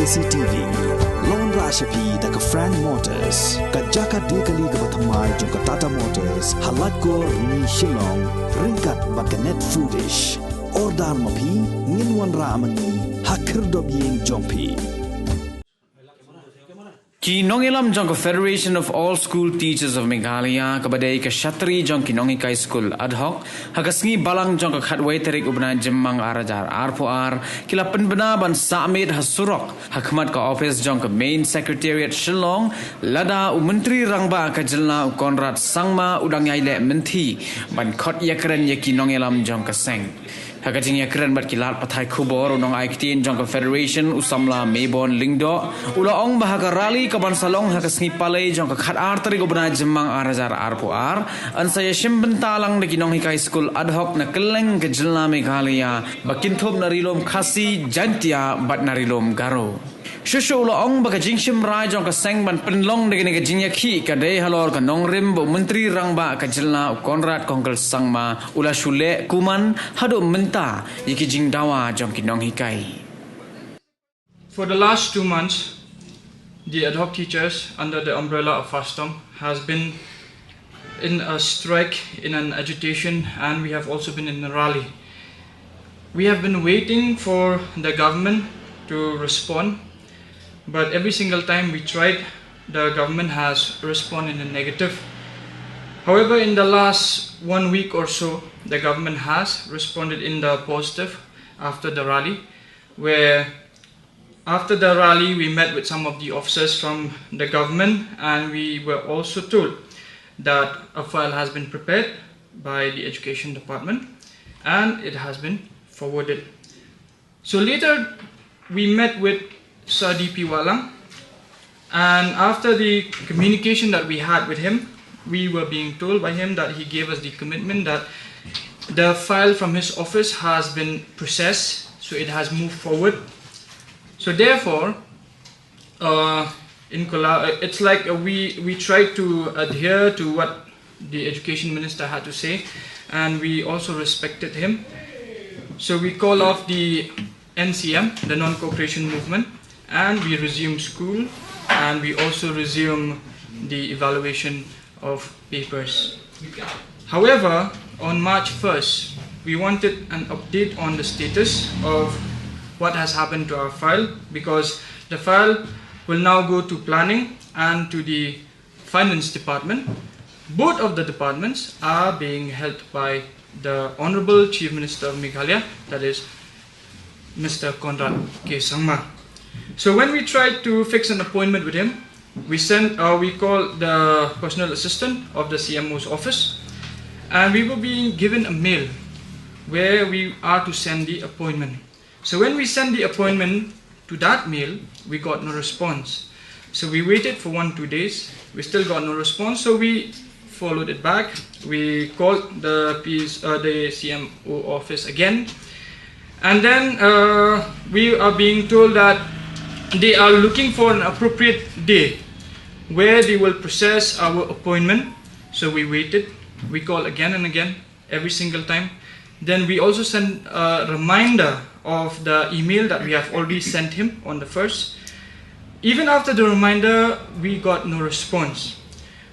CCTV Lon Rashapi daga Frank Motors Kajaka dekali ga bathamai jong Tata Motors halat ko ni Shillong ringkat bakanet foodish ordal mapi nginwan ramani hakir dobyeng jongpi Ki Nonghilam jong Federation of All School Teachers of Meghalaya kabadai ka Shatri jong ki Nonghikai School Adhoc hagasngi balang jong ka khatway terik ubna jemmang arajar arpoar kila penbena ban Miet ha Surok hakmat ka office jong ka main secretariat Shillong lada menteri rangba ka jelna konrad sangma udang yaile menti ban Khot Ïakren ye ki Nonghilam jong ka seng Hakajing Ïakren bat kilat pathai khubor unong aiktin jong ka Federation usamla Mebon Lingdo ula ong bahaga rally kaban salong hakasngi palai jong ka khat arteri gobna jemmang arajar arpoar an saya shimbentalang de Nonghikai School Adhoc na keleng ke jelna Meghalaya bakinthop narilom khasi jantia bat narilom garo Shushu ula ong baka jingshim rai jong ka seng ban penlong de ka jingya khi ka dei halor ka nongrim bo menteri rangba ka jelna konrad kongkel sangma ula shule kuman hado menta yiki jing dawa jong ki Nonghikai. For the last 2 months, the ad hoc teachers under the umbrella of FASTOM has been in a strike, in an agitation, and we have also been in a rally. We have been waiting for the government to respond, but every single time we tried, the government has responded in a negative. However, in the last 1 week or so, the government has responded in the positive after the rally, where after the rally we met with some of the officers from the government, and we were also told that a file has been prepared by the education department and it has been forwarded. So later we met with Sir D.P. Walang, and after the communication that we had with him, we were being told by him that he gave us the commitment that the file from his office has been processed, so it has moved forward. So therefore, it's like we try to adhere to what the education minister had to say, and we also respected him. So we call off the NCM, the non-cooperation movement, and we resume school, and we also resume the evaluation of papers. However, on March 1st, we wanted an update on the status of what has happened to our file, because the file will now go to planning and to the finance department. Both of the departments are being held by the Honorable Chief Minister of Meghalaya, that is Mr. Konrad K. Sangma. So when we tried to fix an appointment with him, we called the personal assistant of the CMO's office, and we were being given a mail where we are to send the appointment. So when we sent the appointment to that mail, we got no response. So we waited for 1-2 days, we still got no response, so we followed it back. We called the CMO office again, and then we are being told that they are looking for an appropriate day where they will process our appointment. So we waited, we called again and again, every single time. Then we also sent a reminder of the email that we have already sent him on the 1st. Even after the reminder, we got no response.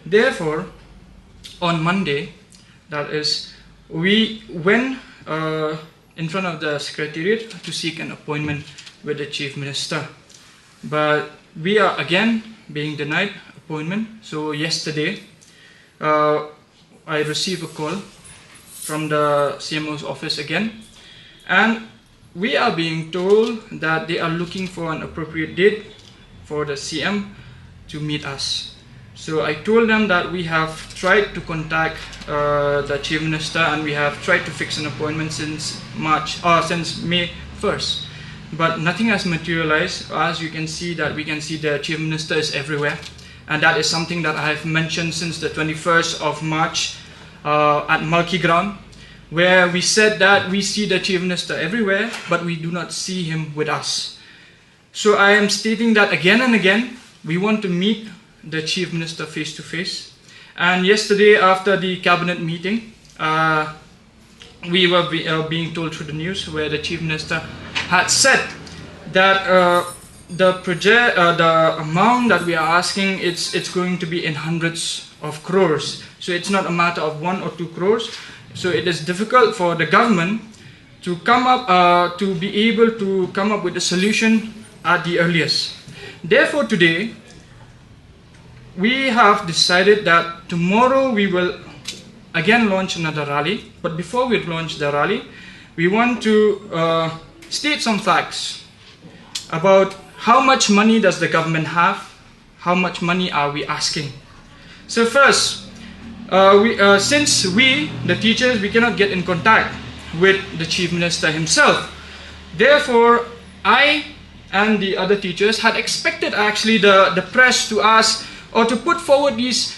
Therefore, on Monday, that is, we went in front of the secretariat to seek an appointment with the Chief Minister. But we are again being denied appointment. So yesterday, I received a call from the CMO's office again, and we are being told that they are looking for an appropriate date for the CM to meet us. So I told them that we have tried to contact the Chief Minister, and we have tried to fix an appointment since May 1st. But nothing has materialized. As you can see, we can see the Chief Minister is everywhere, and that is something that I have mentioned since the 21st of March at Malki Ground, where we said that we see the Chief Minister everywhere, but we do not see him with us. So I am stating that again and again, we want to meet the Chief Minister face to face. And yesterday, after the cabinet meeting, we were being told through the news where the Chief Minister had said that the project, the amount that we are asking, it's going to be in hundreds of crores. So it's not a matter of 1 or 2 crores. So it is difficult for the government to come up, to be able to come up with a solution at the earliest. Therefore, today we have decided that tomorrow we will again launch another rally. But before we launch the rally, we want to state some facts about how much money does the government have, how much money are we asking. So first, since we, the teachers, we cannot get in contact with the Chief Minister himself. Therefore, I and the other teachers had expected actually the press to ask or to put forward these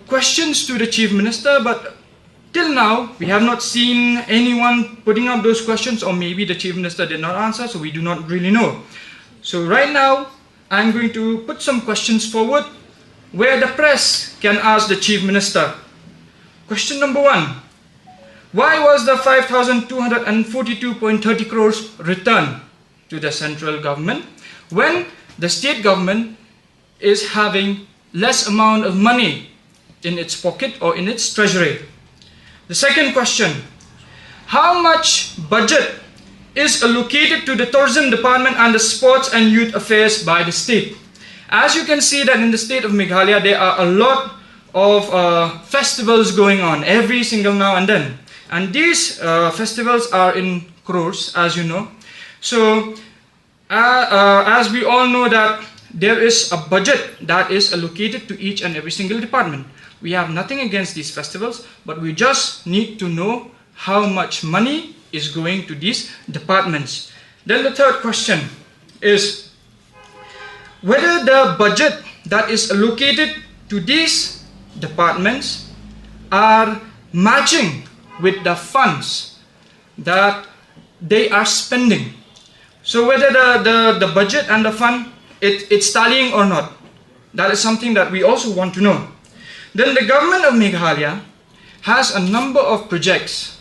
questions to the Chief Minister, but till now we have not seen anyone putting up those questions, or maybe the Chief Minister did not answer, so we do not really know. So right now I'm going to put some questions forward where the press can ask the Chief Minister. Question number 1. Why was the 5,242.30 crores returned to the central government when the state government is having less amount of money in its pocket or in its treasury? The second question, how much budget is allocated to the tourism department and the sports and youth affairs by the state? As you can see that in the state of Meghalaya, there are a lot of festivals going on every single now and then. And these festivals are in crores, as you know. So, as we all know that there is a budget that is allocated to each and every single department. We have nothing against these festivals, but we just need to know how much money is going to these departments. Then the third question is whether the budget that is allocated to these departments are matching with the funds that they are spending. So whether the budget and the fund, it's tallying or not. That is something that we also want to know. Then the government of Meghalaya has a number of projects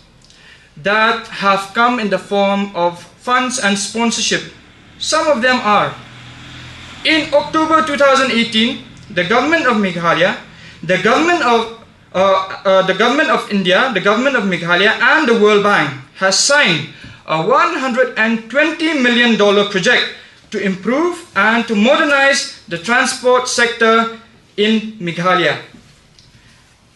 that have come in the form of funds and sponsorship. Some of them are, in October 2018, the government of Meghalaya, the government of India, the government of Meghalaya and the World Bank has signed a $120 million project to improve and to modernize the transport sector in Meghalaya.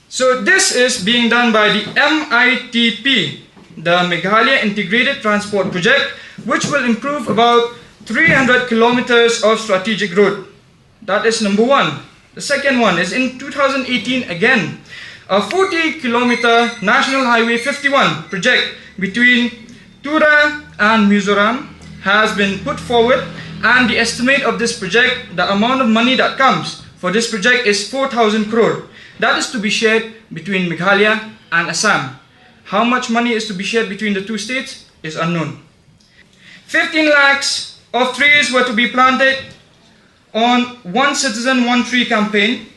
So this is being done by the MITP, the Meghalaya Integrated Transport Project, which will improve about 300 kilometers of strategic road. That is number 1. The second one is in 2018 again, a 40-kilometer National Highway 51 project between Tura and Mizoram has been put forward, and the estimate of this project, the amount of money that comes for this project is 4,000 crore. That is to be shared between Meghalaya and Assam. How much money is to be shared between the two states is unknown. 15 lakhs of trees were to be planted on One Citizen, One Tree campaign,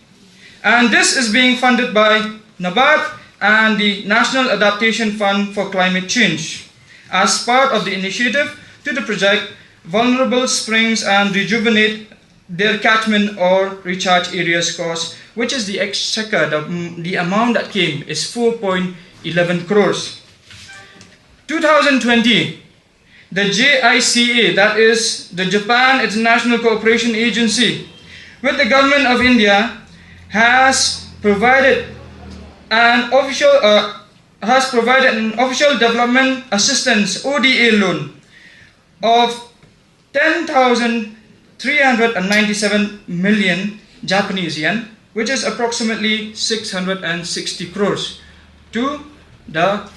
and this is being funded by NABARD and the National Adaptation Fund for Climate Change as part of the initiative to the project Vulnerable Springs and Rejuvenate Their Catchment or Recharge Areas cost, which is the exchequer. The amount that came is 4.11 crores. 2020, the JICA, that is the Japan International Cooperation Agency, with the government of India, has provided an official development assistance (ODA) loan of 10,397 million Japanese yen, which is approximately 660 crores to the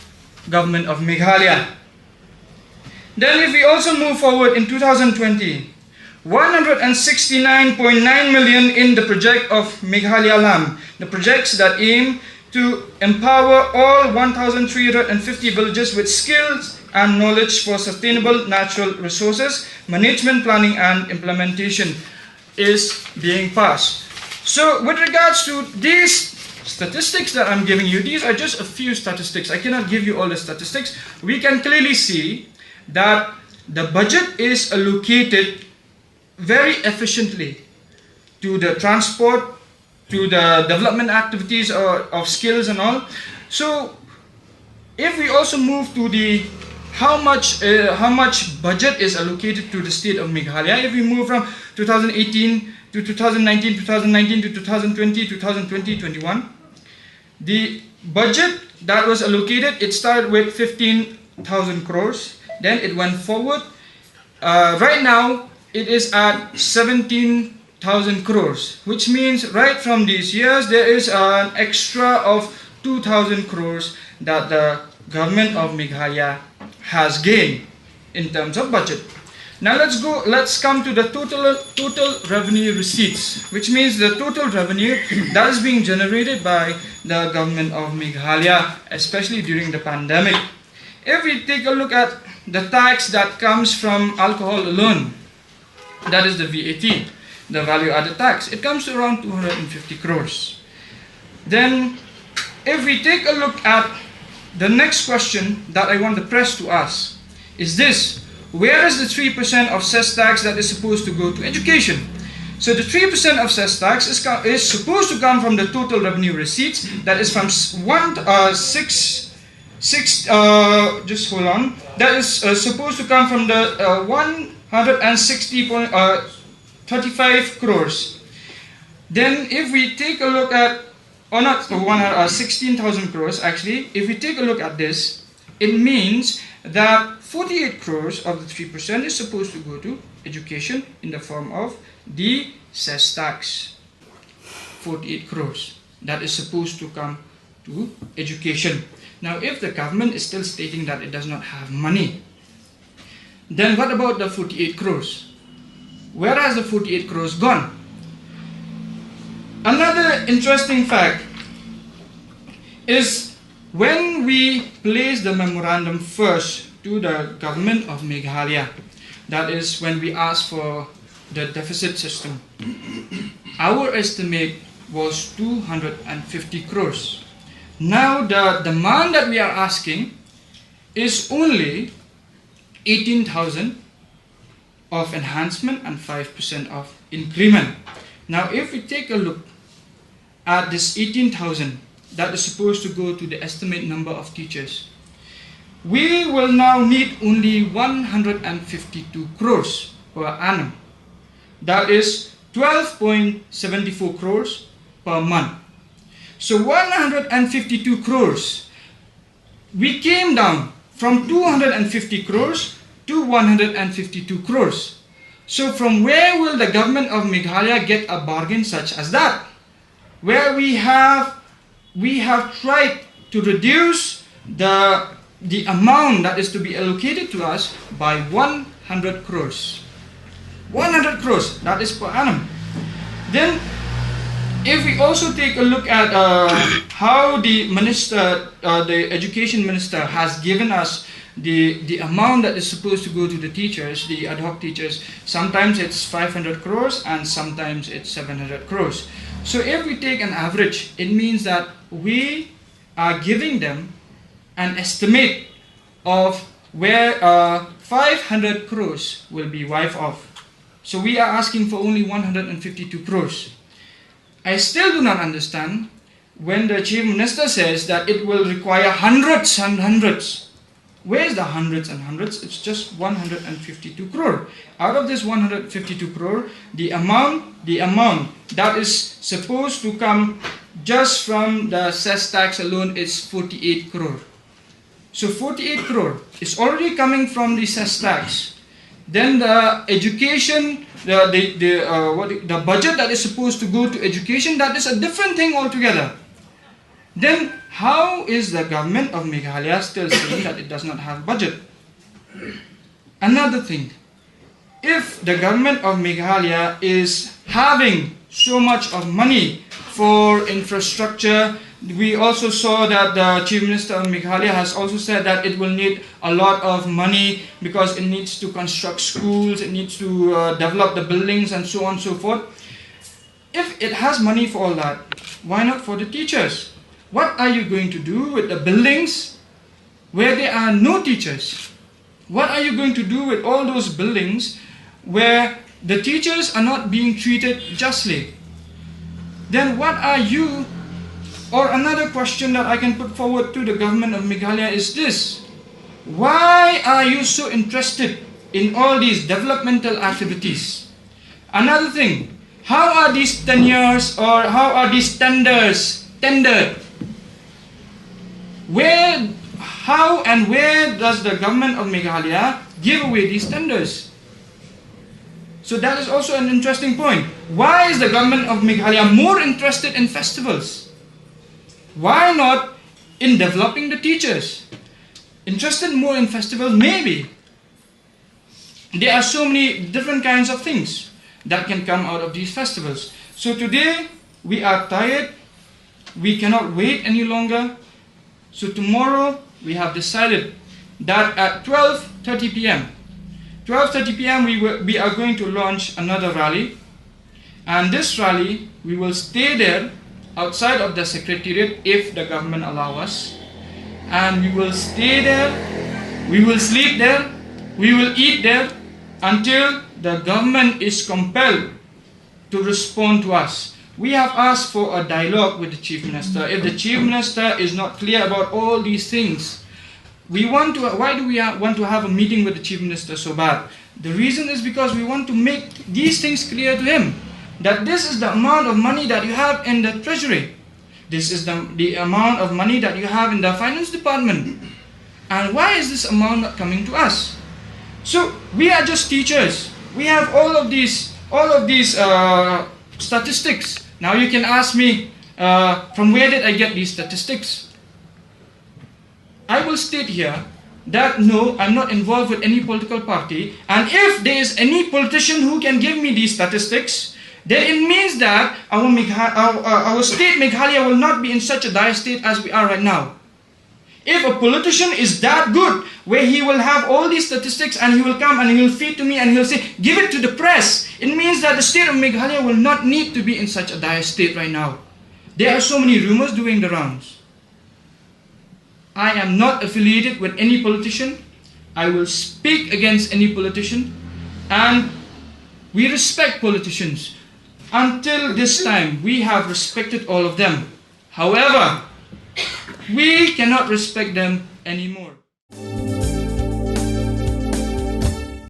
government of Meghalaya. Then if we also move forward in 2020, 169.9 million in the project of Meghalaya LAM, the projects that aim to empower all 1,350 villages with skills and knowledge for sustainable natural resources, management, planning and implementation is being passed. So with regards to these statistics that I'm giving you, these are just a few statistics. I cannot give you all the statistics. We can clearly see that the budget is allocated very efficiently to the transport, to the development activities of skills and all. So if we also move to the how much budget is allocated to the state of Meghalaya, if we move from 2018 to 2019, 2019 to 2020, 2020, 21, the budget that was allocated, it started with 15,000 crores, then it went forward. Right now, it is at 17,000 crores, which means right from these years, there is an extra of 2,000 crores that the government of Meghalaya has gained in terms of budget. Now let's come to the total revenue receipts, which means the total revenue that is being generated by the government of Meghalaya, especially during the pandemic. If we take a look at the tax that comes from alcohol alone, that is the VAT, the value added tax, it comes to around 250 crores. Then if we take a look at the next question that I want the press to ask is this: where is the 3% of cess tax that is supposed to go to education? So the 3% of cess tax is supposed to come from the total revenue receipts, that is from just hold on, that is supposed to come from the 160.35 crores. Then if we take a look at, or not 16,000 crores actually, if we take a look at this, it means that 48 crores of the 3% is supposed to go to education in the form of the cess tax. 48 crores that is supposed to come to education. Now if the government is still stating that it does not have money, then what about the 48 crores? Where has the 48 crores gone? Another interesting fact is when we placed the memorandum first to the government of Meghalaya, that is when we asked for the deficit system, our estimate was 250 crores. Now the demand that we are asking is only 18,000 of enhancement and 5% of increment. Now if we take a look at this 18,000 that is supposed to go to the estimate number of teachers, we will now need only 152 crores per annum. That is 12.74 crores per month. So 152 crores, we came down from 250 crores to 152 crores. So from where will the government of Meghalaya get a bargain such as that? Where we have tried to reduce the amount that is to be allocated to us by 100 crores. 100 crores, that is per annum. Then if we also take a look at how the minister, the education minister has given us the amount that is supposed to go to the teachers, the ad hoc teachers, sometimes it's 500 crores and sometimes it's 700 crores. So if we take an average, it means that we are giving them an estimate of where 500 crores will be wiped off. So we are asking for only 152 crores. I still do not understand when the Chief Minister says that it will require hundreds and hundreds. Where is the hundreds and hundreds? It's just 152 crore. Out of this 152 crore, the amount that is supposed to come just from the cess tax alone is 48 crore. So 48 crore is already coming from the cess tax. Then the education, the budget that is supposed to go to education, that is a different thing altogether. Then how is the government of Meghalaya still saying that it does not have budget? Another thing, if the government of Meghalaya is having so much of money for infrastructure, we also saw that the Chief Minister of Meghalaya has also said that it will need a lot of money because it needs to construct schools, it needs to develop the buildings and so on and so forth. If it has money for all that, why not for the teachers? What are you going to do with the buildings where there are no teachers? What are you going to do with all those buildings where the teachers are not being treated justly, then what are you, or another question that I can put forward to the government of Meghalaya is this: why are you so interested in all these developmental activities? Another thing, how are these tenures or how are these tenders tendered? How and where does the government of Meghalaya give away these tenders? So that is also an interesting point. Why is the government of Meghalaya more interested in festivals? Why not in developing the teachers? Interested more in festivals? Maybe. There are so many different kinds of things that can come out of these festivals. So today we are tired. We cannot wait any longer. So tomorrow we have decided that at 12:30 p.m. we are going to launch another rally, and this rally we will stay there outside of the secretariat if the government allow us, and we will stay there, we will sleep there, we will eat there until the government is compelled to respond to us. We have asked for a dialogue with the Chief Minister. If the Chief Minister is not clear about all these things, why do we want to have a meeting with the Chief Minister so bad? The reason is because we want to make these things clear to him, that this is the amount of money that you have in the treasury. This is the amount of money that you have in the finance department. And why is this amount not coming to us? So we are just teachers. We have all of these statistics. Now you can ask me, from where did I get these statistics? I will state here that no, I'm not involved with any political party, and if there is any politician who can give me these statistics, then it means that our state Meghalaya will not be in such a dire state as we are right now. If a politician is that good, where he will have all these statistics and he will come and he will feed to me and he will say, give it to the press, it means that the state of Meghalaya will not need to be in such a dire state right now. There are so many rumors doing the rounds. I am not affiliated with any politician. I will speak against any politician, and we respect politicians. Until this time, we have respected all of them. However, we cannot respect them anymore.